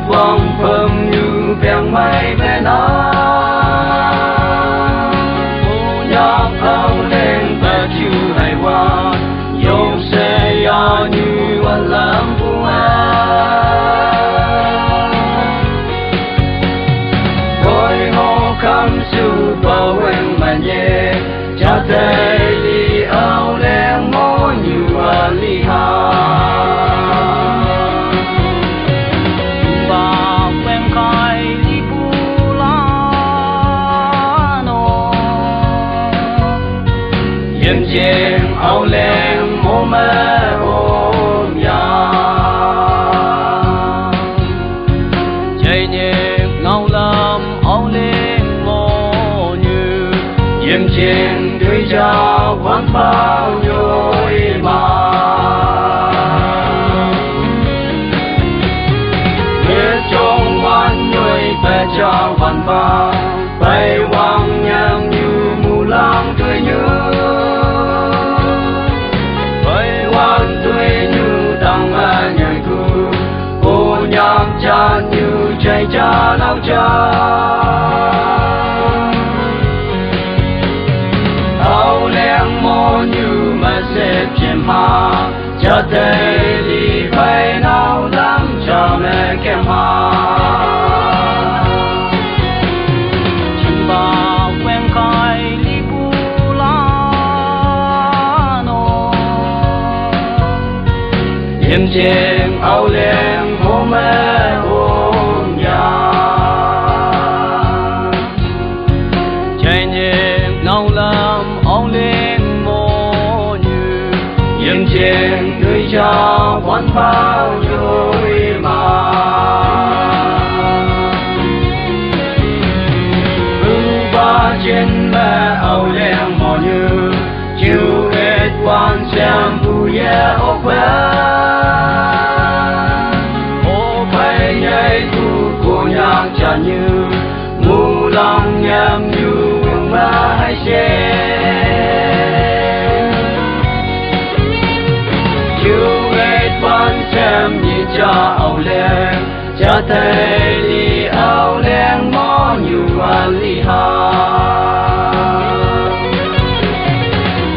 quang phẩm như bèn mây bên ô nhạc âu lên và chiều hay qua dòng xe ya nhưวันlàm vui đôi hồ khăm siêu bao quên mà nhẹ cha tay đi áo lên môi như ali ha Yếm chén áo lên mô mê ôm nhà Chạy nhẹ ngao lâm áo lên mô như Yếm chén đuôi cha quán bao nhôi mà Biết trong quán nhôi bè cha quán bao Bay quang nhang như mù lang tươi nhớ cha như trái cha lao cha áo len mô như mà xếp chém ha cha tê đi phải nào lắm cha mẹ kem ha chim ba quen khai li bu la no yếm chém áo len mô mẹ trên đôi cha quán bao nhôi mà ba trên mẹ âu len mò như chiều hết quan xem vui ô quê ô phải nhảy thu của nhạc cha như mù lòng nhầm như mà hay xe xem như cha áo len cha thấy đi áo len mò như ali ha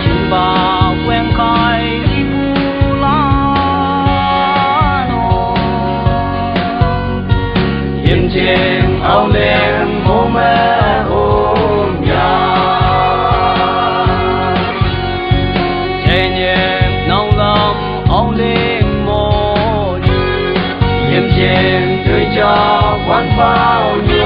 chim ba quen khai đi bu la no yếm chén áo len mô mẹ ôm nhà chạy nhẹ nâu lâm áo len trên đời cha quán bao nhiêu